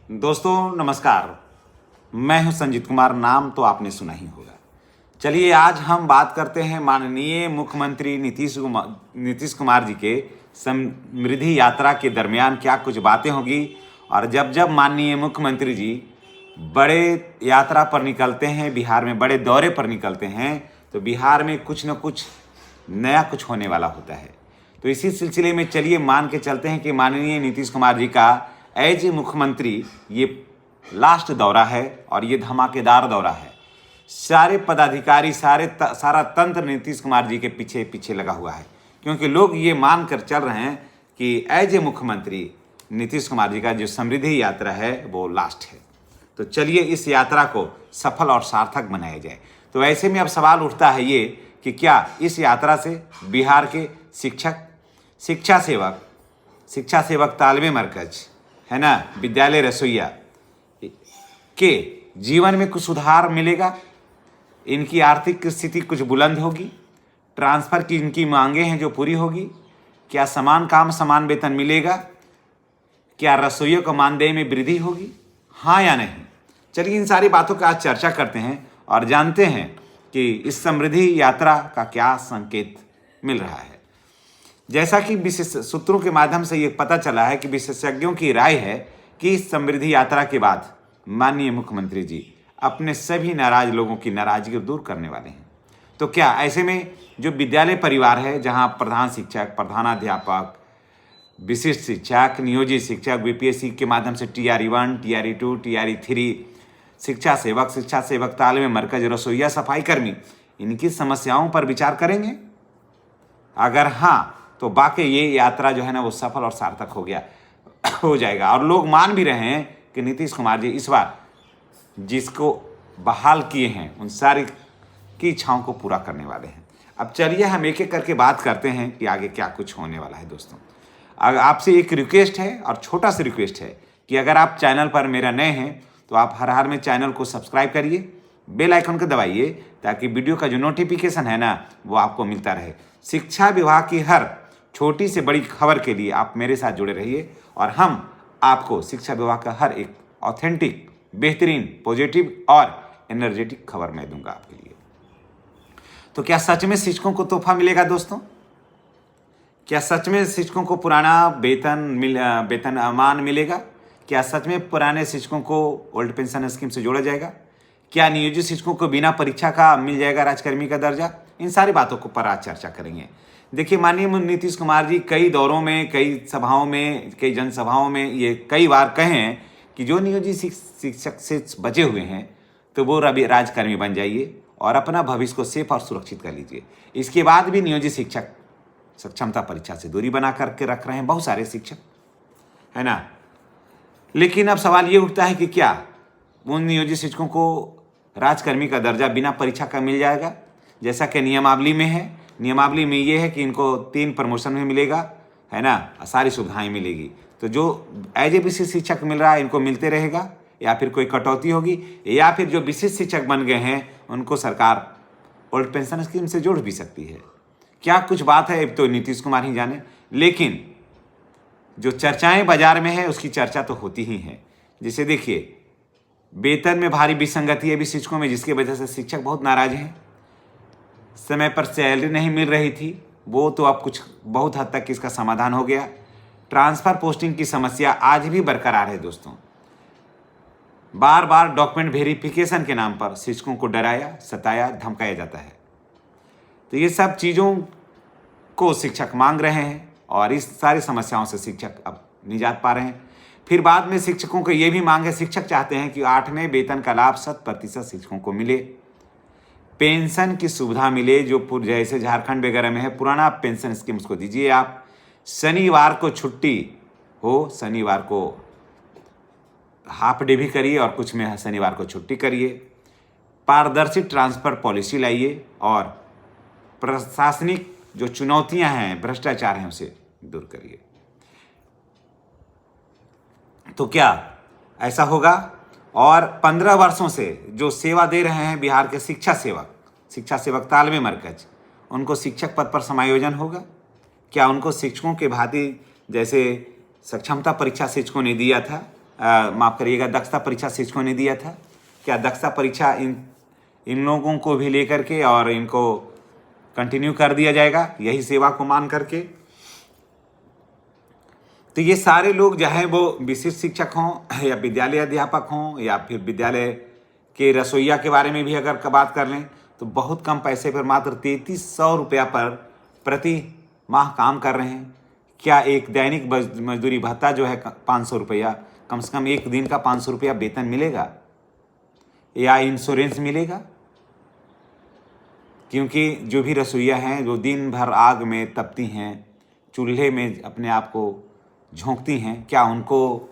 दोस्तों नमस्कार। मैं हूं संजीत कुमार, नाम तो आपने सुना ही होगा। चलिए आज हम बात करते हैं माननीय मुख्यमंत्री नीतीश कुमार जी के समृद्धि यात्रा के दरमियान क्या कुछ बातें होगी। और जब जब माननीय मुख्यमंत्री जी बड़े यात्रा पर निकलते हैं, बिहार में बड़े दौरे पर निकलते हैं, तो बिहार में कुछ न कुछ नया कुछ होने वाला होता है। तो इसी सिलसिले में चलिए मान के चलते हैं कि माननीय नीतीश कुमार जी का एज ए मुख्यमंत्री ये लास्ट दौरा है और ये धमाकेदार दौरा है। सारे पदाधिकारी सारा तंत्र नीतीश कुमार जी के पीछे पीछे लगा हुआ है, क्योंकि लोग ये मान कर चल रहे हैं कि एज ए मुख्यमंत्री नीतीश कुमार जी का जो समृद्धि यात्रा है वो लास्ट है। तो चलिए इस यात्रा को सफल और सार्थक बनाया जाए। तो ऐसे में अब सवाल उठता है ये कि क्या इस यात्रा से बिहार के शिक्षा सेवक तालमे मरकज है ना, विद्यालय रसोइया के जीवन में कुछ सुधार मिलेगा, इनकी आर्थिक स्थिति कुछ बुलंद होगी, ट्रांसफ़र की इनकी मांगें हैं जो पूरी होगी, क्या समान काम समान वेतन मिलेगा, क्या रसोइयों को मानदेय में वृद्धि होगी, हाँ या नहीं। चलिए इन सारी बातों का आज चर्चा करते हैं और जानते हैं कि इस समृद्धि यात्रा का क्या संकेत मिल रहा है। जैसा कि विशेष सूत्रों के माध्यम से ये पता चला है कि विशेषज्ञों की राय है कि इस समृद्धि यात्रा के बाद माननीय मुख्यमंत्री जी अपने सभी नाराज लोगों की नाराजगी दूर करने वाले हैं। तो क्या ऐसे में जो विद्यालय परिवार है, जहां प्रधान शिक्षक, प्रधानाध्यापक, विशिष्ट शिक्षक, नियोजित शिक्षक, बीपीएससी के माध्यम से TRE 1, TRE 2, TRE 3, शिक्षा सेवक तालमे मरकज, रसोइया, सफाई कर्मी, इनकी समस्याओं पर विचार करेंगे? अगर हाँ तो वाकई ये यात्रा जो है ना वो सफल और सार्थक हो जाएगा। और लोग मान भी रहे हैं कि नीतीश कुमार जी इस बार जिसको बहाल किए हैं उन सारी की इच्छाओं को पूरा करने वाले हैं। अब चलिए हम एक एक करके बात करते हैं कि आगे क्या कुछ होने वाला है। दोस्तों अगर आपसे एक रिक्वेस्ट है और छोटा सा रिक्वेस्ट है कि अगर आप चैनल पर मेरा नए हैं तो आप हर हाल में चैनल को सब्सक्राइब करिए, बेल आइकन को दबाइए, ताकि वीडियो का जो नोटिफिकेशन है ना वो आपको मिलता रहे। शिक्षा विभाग की हर छोटी से बड़ी खबर के लिए आप मेरे साथ जुड़े रहिए और हम आपको शिक्षा विभाग का हर एक ऑथेंटिक, बेहतरीन, पॉजिटिव और एनर्जेटिक खबर मैं दूंगा आपके लिए। तो क्या सच में शिक्षकों को तोहफा मिलेगा दोस्तों? क्या सच में शिक्षकों को पुराना वेतनमान मिलेगा? क्या सच में पुराने शिक्षकों को ओल्ड पेंशन स्कीम से जोड़ा जाएगा? क्या नियोजित शिक्षकों को बिना परीक्षा का मिल जाएगा राजकर्मी का दर्जा? इन सारी बातों को पर आज चर्चा करेंगे। देखिए माननीय नीतीश कुमार जी कई दौरों में, कई सभाओं में, कई जनसभाओं में ये कई बार कहे हैं कि जो नियोजित शिक्षक से बचे हुए हैं तो वो राजकर्मी बन जाइए और अपना भविष्य को सेफ और सुरक्षित कर लीजिए। इसके बाद भी नियोजित शिक्षक सक्षमता परीक्षा से दूरी बना करके रख रहे हैं बहुत सारे शिक्षक, है ना। लेकिन अब सवाल ये उठता है कि क्या उन नियोजित शिक्षकों को राजकर्मी का दर्जा बिना परीक्षा का मिल जाएगा, जैसा कि नियमावली में है? नियमावली में ये है कि इनको 3 प्रमोशन भी मिलेगा, है ना, सारी सुविधाएं मिलेगी। तो जो एज ए विशिष्ट शिक्षक मिल रहा है इनको मिलते रहेगा, या फिर कोई कटौती होगी, या फिर जो विशिष्ट शिक्षक बन गए हैं उनको सरकार ओल्ड पेंशन स्कीम से जोड़ भी सकती है। क्या कुछ बात है तो नीतीश कुमार ही जाने, लेकिन जो चर्चाएं बाजार में है उसकी चर्चा तो होती ही है। जैसे देखिए वेतन में भारी विसंगति है भी शिक्षकों में, जिसकी वजह से शिक्षक बहुत नाराज हैं। समय पर सैलरी नहीं मिल रही थी, वो तो अब कुछ बहुत हद तक इसका समाधान हो गया। ट्रांसफ़र पोस्टिंग की समस्या आज भी बरकरार है दोस्तों। बार बार डॉक्यूमेंट वेरिफिकेशन के नाम पर शिक्षकों को डराया, सताया, धमकाया जाता है। तो ये सब चीज़ों को शिक्षक मांग रहे हैं और इस सारी समस्याओं से शिक्षक अब निजात पा रहे हैं। फिर बाद में शिक्षकों को ये भी मांग है, शिक्षक चाहते हैं कि 8वें वेतन का लाभ 100% शिक्षकों को मिले, पेंशन की सुविधा मिले जो जैसे झारखंड वगैरह में है, पुराना पेंशन स्कीम उसको दीजिए आप, शनिवार को छुट्टी हो, शनिवार को हाफ डे भी करिए और कुछ में शनिवार को छुट्टी करिए, पारदर्शी ट्रांसफ़र पॉलिसी लाइए और प्रशासनिक जो चुनौतियां हैं, भ्रष्टाचार हैं, उसे दूर करिए। तो क्या ऐसा होगा? और 15 वर्षों से जो सेवा दे रहे हैं बिहार के शिक्षा सेवक तालमे मरकज, उनको शिक्षक पद पर समायोजन होगा? क्या उनको शिक्षकों के भांति जैसे सक्षमता परीक्षा शिक्षकों ने दिया था माफ़ करिएगा, दक्षता परीक्षा शिक्षकों ने दिया था। क्या दक्षता परीक्षा इन लोगों को भी लेकर के और इनको कंटिन्यू कर दिया जाएगा यही सेवा को मान करके? तो ये सारे लोग चाहे वो विशिष्ट शिक्षक हों या विद्यालय अध्यापक हों या फिर विद्यालय के रसोइया के बारे में भी अगर बात कर लें तो बहुत कम पैसे पर मात्र 3300 रुपया पर प्रति माह काम कर रहे हैं। क्या एक दैनिक मजदूरी भत्ता जो है 500 रुपया, कम से कम एक दिन का 500 रुपया वेतन मिलेगा या इंश्योरेंस मिलेगा? क्योंकि जो भी रसोइया हैं जो दिन भर आग में तपती हैं, चूल्हे में अपने आप को झोंकती हैं, क्या उनको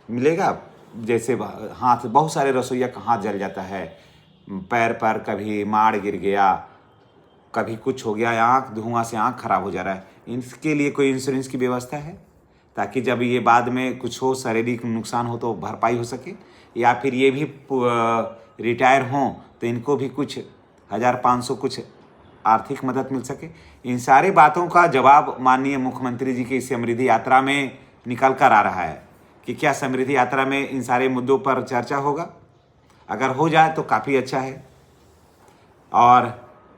मिलेगा? जैसे हाथ, बहुत सारे रसोइया का हाथ जल जाता है, पैर पर कभी माड़ गिर गया, कभी कुछ हो गया, आँख धुआं से आँख खराब हो जा रहा है, इसके लिए कोई इंश्योरेंस की व्यवस्था है ताकि जब ये बाद में कुछ हो, शारीरिक नुकसान हो तो भरपाई हो सके? या फिर ये भी रिटायर हों तो इनको भी कुछ 1500 कुछ आर्थिक मदद मिल सके? इन सारी बातों का जवाब माननीय मुख्यमंत्री जी की इस समृद्धि यात्रा में निकल कर आ रहा है कि क्या समृद्धि यात्रा में इन सारे मुद्दों पर चर्चा होगा? अगर हो जाए तो काफ़ी अच्छा है। और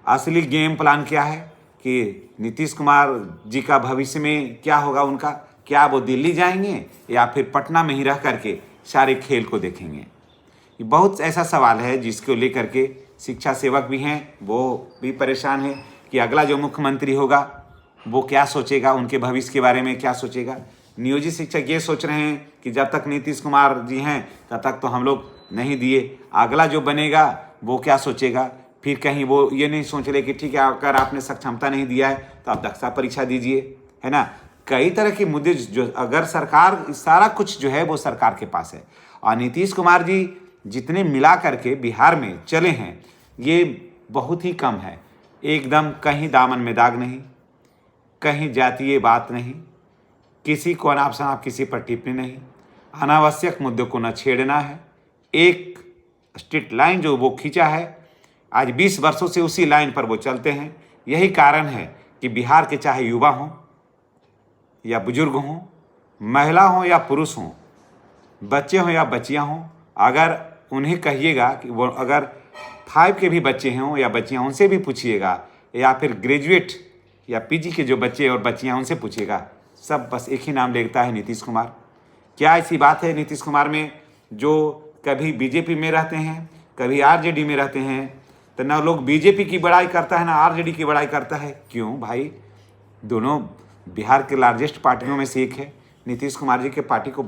असली गेम प्लान क्या है कि नीतीश कुमार जी का भविष्य में क्या होगा उनका? क्या वो दिल्ली जाएंगे या फिर पटना में ही रह करके सारे खेल को देखेंगे? ये बहुत ऐसा सवाल है जिसको लेकर के शिक्षा सेवक भी हैं, वो भी परेशान हैं कि अगला जो मुख्यमंत्री होगा वो क्या सोचेगा, उनके भविष्य के बारे में क्या सोचेगा। नियोजित शिक्षक ये सोच रहे हैं कि जब तक नीतीश कुमार जी हैं तब तक तो हम लोग नहीं दिए, अगला जो बनेगा वो क्या सोचेगा? फिर कहीं वो ये नहीं सोच रहे कि ठीक है अगर आपने सक्षमता नहीं दिया है तो आप दक्षता परीक्षा दीजिए, है ना। कई तरह के मुद्दे जो अगर सरकार, सारा कुछ जो है वो सरकार के पास है। और नीतीश कुमार जी जितने मिला करके बिहार में चले हैं ये बहुत ही कम है, एकदम कहीं दामन में दाग नहीं, कहीं जातीय बात नहीं, किसी को अनाप शनाप किसी पर टिप्पणी नहीं, अनावश्यक मुद्दों को न छेड़ना है। एक स्ट्रिक्ट लाइन जो वो खींचा है आज 20 वर्षों से उसी लाइन पर वो चलते हैं। यही कारण है कि बिहार के चाहे युवा हों या बुजुर्ग हों, महिला हों या पुरुष हों, बच्चे हों या बच्चियां हों, अगर उन्हें कहिएगा कि वो अगर 5 के भी बच्चे हों या बच्चियां, उनसे भी पूछिएगा, या फिर ग्रेजुएट या पीजी के जो बच्चे और बच्चियां उनसे पूछिएगा, सब बस एक ही नाम लेता है, नीतीश कुमार। क्या ऐसी बात है नीतीश कुमार में जो कभी बीजेपी में रहते हैं कभी आरजेडी में रहते हैं, तो ना लोग बीजेपी की बड़ाई करता है ना आरजेडी की बड़ाई करता है? क्यों भाई, दोनों बिहार के लार्जेस्ट पार्टियों में से एक है। नीतीश कुमार जी के पार्टी को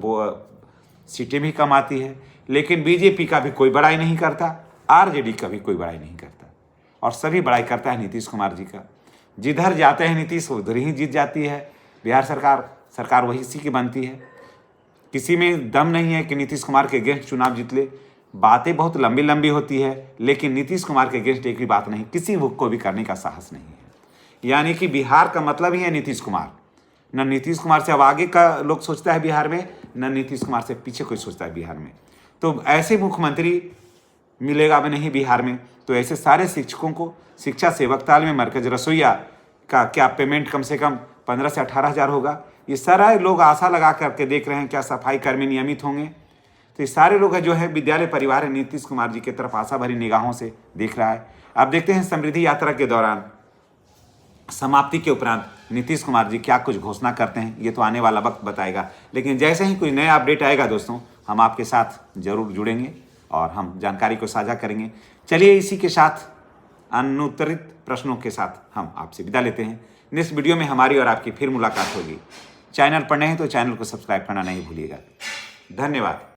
सीटें भी कम आती है, लेकिन बीजेपी का भी कोई बड़ाई नहीं करता, आरजेडी का भी कोई बड़ाई नहीं करता, और सभी बड़ाई करता है नीतीश कुमार जी का। जिधर जाते हैं नीतीश उधर ही जीत जाती है बिहार सरकार वही सी की बनती है। किसी में दम नहीं है कि नीतीश कुमार के अगेंस्ट चुनाव जीत ले। बातें बहुत लंबी लंबी होती है, लेकिन नीतीश कुमार के अगेंस्ट एक भी बात नहीं, किसी को भी करने का साहस नहीं है। यानी कि बिहार का मतलब ही है नीतीश कुमार। न नीतीश कुमार से अब आगे का लोग सोचता है बिहार में, न नीतीश कुमार से पीछे कोई सोचता है बिहार में। तो ऐसे मुख्यमंत्री मिलेगा भी नहीं बिहार में। तो ऐसे सारे शिक्षकों को शिक्षा सेवक तालीम मरकज रसोइया का क्या पेमेंट कम से कम 15 से 18 हज़ार होगा? ये सारे लोग आशा लगा करके देख रहे हैं क्या सफाई कर्मी नियमित होंगे? तो ये सारे लोग जो है विद्यालय परिवार है नीतीश कुमार जी की तरफ आशा भरी निगाहों से देख रहा है। अब देखते हैं समृद्धि यात्रा के दौरान समाप्ति के उपरांत नीतीश कुमार जी क्या कुछ घोषणा करते हैं, ये तो आने वाला वक्त बताएगा। लेकिन जैसे ही कोई नया अपडेट आएगा दोस्तों, हम आपके साथ जरूर जुड़ेंगे और हम जानकारी को साझा करेंगे। चलिए इसी के साथ अनुत्तरित प्रश्नों के साथ हम आपसे विदा लेते हैं। नेक्स्ट वीडियो में हमारी और आपकी फिर मुलाकात होगी। चैनल पर नए हैं तो चैनल को सब्सक्राइब करना नहीं भूलिएगा। धन्यवाद।